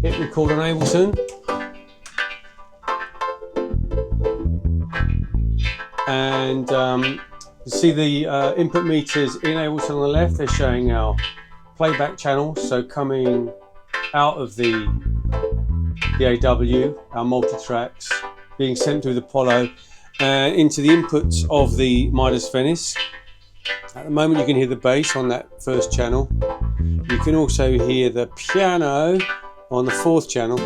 hit record on Ableton. And you see the input meters in Ableton on the left, they're showing our playback channel. So coming out of the AW, our multi-tracks being sent through the Apollo into the inputs of the Midas Venice. At the moment you can hear the bass on that first channel. You can also hear the piano on the fourth channel,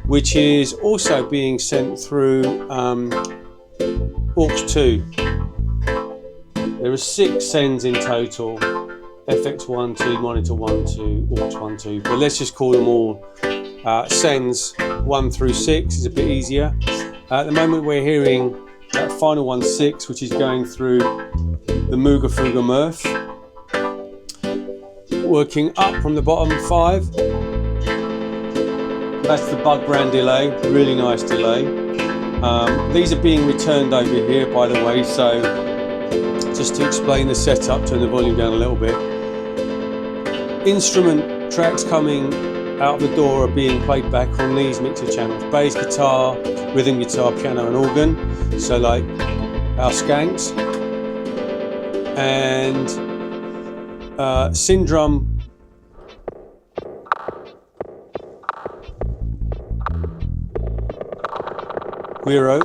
which is also being sent through aux 2. There are 6 sends in total: FX1, 2, monitor 1, 2, aux 1, 2. But let's just call them all sends 1 through 6. Is a bit easier. At the moment we're hearing that final one, 6, which is going through the Mooga Fuga Murph, working up from the bottom 5. That's the bug brand delay, really nice delay. These are being returned over here, by the way, so just to explain the setup, turn the volume down a little bit. Instrument tracks coming out of the door are being played back on these mixer channels: bass guitar, rhythm guitar, piano and organ, so like our skanks. And Syndrum Guiro,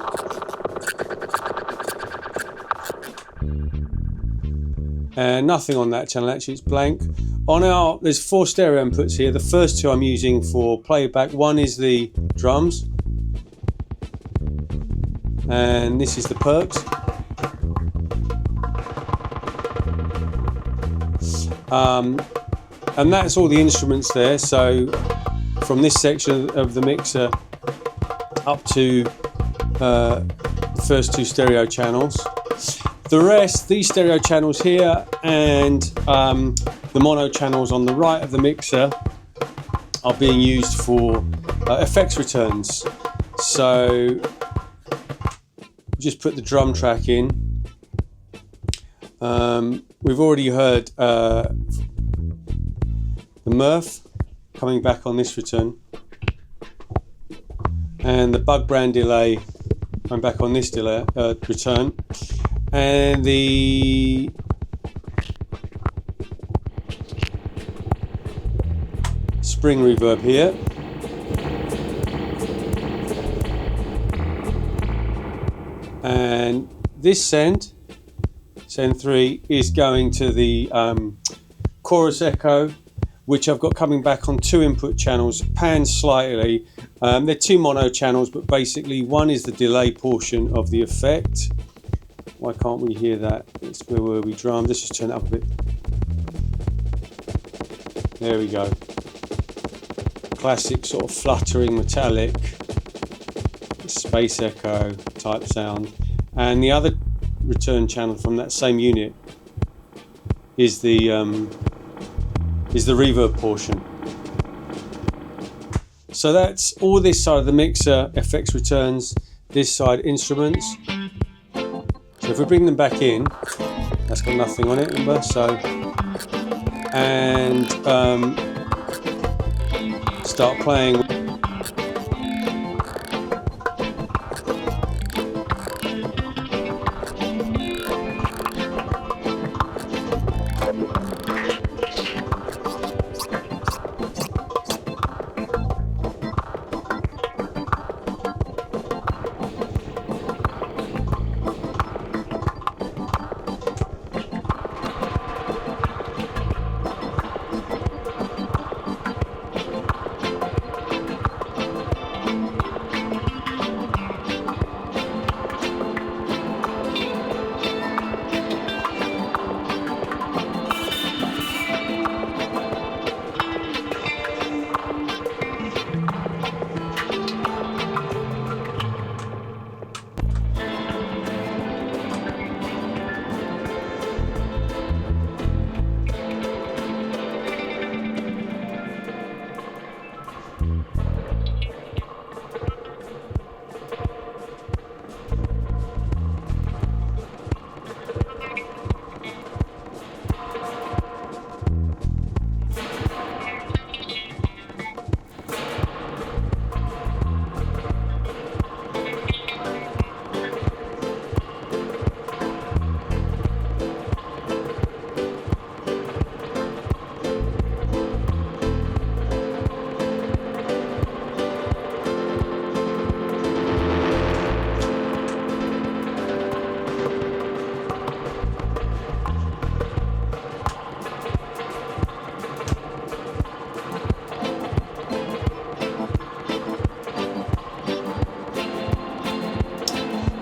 and nothing on that channel, actually it's blank. On our, there's 4 stereo inputs here. The first 2 I'm using for playback. One is the drums, and this is the perks. And that's all the instruments there. So from this section of the mixer up to the first 2 stereo channels. The rest, these stereo channels here and the mono channels on the right of the mixer, are being used for effects returns. So just put the drum track in. We've already heard the Murph coming back on this return, and the bug brand delay coming back on this delay, return, and the spring reverb here. And this send 3 is going to the chorus echo, which I've got coming back on 2 input channels, panned slightly. They're 2 mono channels, but basically one is the delay portion of the effect. Why can't we hear that? It's where were we? Drums. Let's just turn it up a bit. There we go. Classic sort of fluttering metallic space echo type sound. And the other return channel from that same unit is the reverb portion. So that's all this side of the mixer, effects returns, this side instruments. So if we bring them back in, that's got nothing on it, remember? So, and start playing.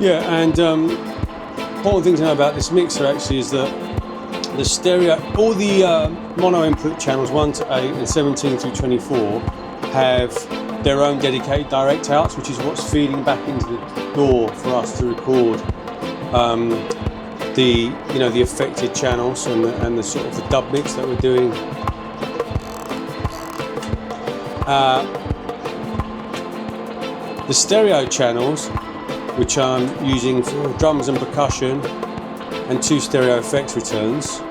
Yeah, and important thing to know about this mixer actually is that the stereo, all the mono input channels 1 to 8 and 17 through 24 have their own dedicated direct outs, which is what's feeding back into the DAW for us to record the affected channels and the sort of the dub mix that we're doing. The stereo channels, which I'm using for drums and percussion and 2 stereo effects returns.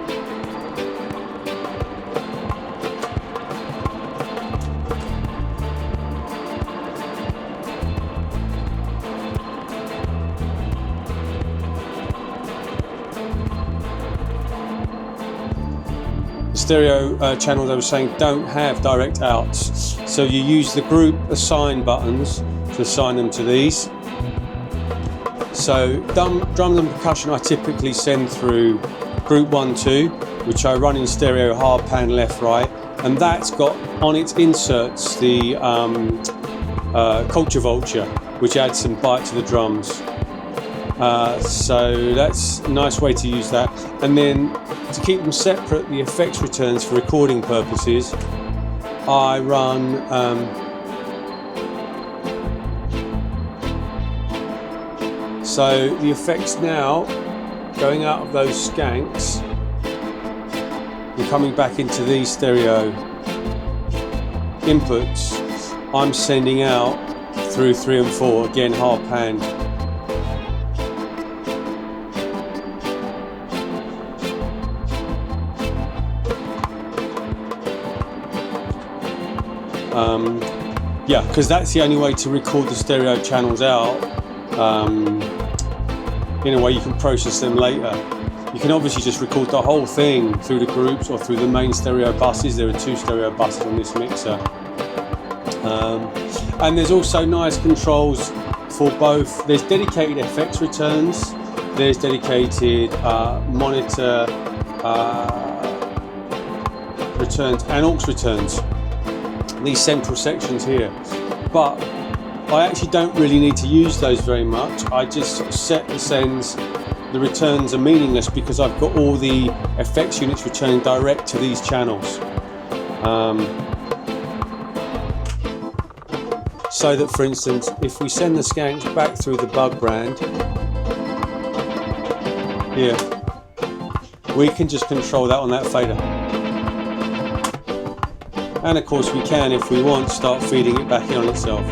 Stereo channels, I was saying, don't have direct outs, so you use the group assign buttons to assign them to these. So drums and percussion I typically send through group 1, 2, which I run in stereo hard pan left, right, and that's got on its inserts the Culture Vulture, which adds some bite to the drums. So that's a nice way to use that. And then to keep them separate, the effects returns for recording purposes, I run so the effects now going out of those skanks and coming back into these stereo inputs, I'm sending out through 3 and 4, again hard pan. Yeah, because that's the only way to record the stereo channels out. In a way you can process them later. You can obviously just record the whole thing through the groups or through the main stereo buses. There are 2 stereo buses on this mixer. And there's also nice controls for both. There's dedicated FX returns, there's dedicated monitor returns and aux returns. These central sections here, but I actually don't really need to use those very much. I just sort of set the sends. The returns are meaningless because I've got all the effects units returning direct to these channels. So that, for instance, if we send the skanks back through the bug brand, here, we can just control that on that fader. And of course we can, if we want, start feeding it back in on itself.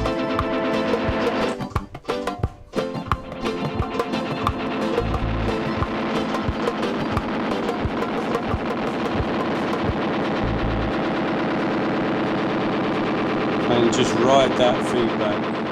And just ride that feedback.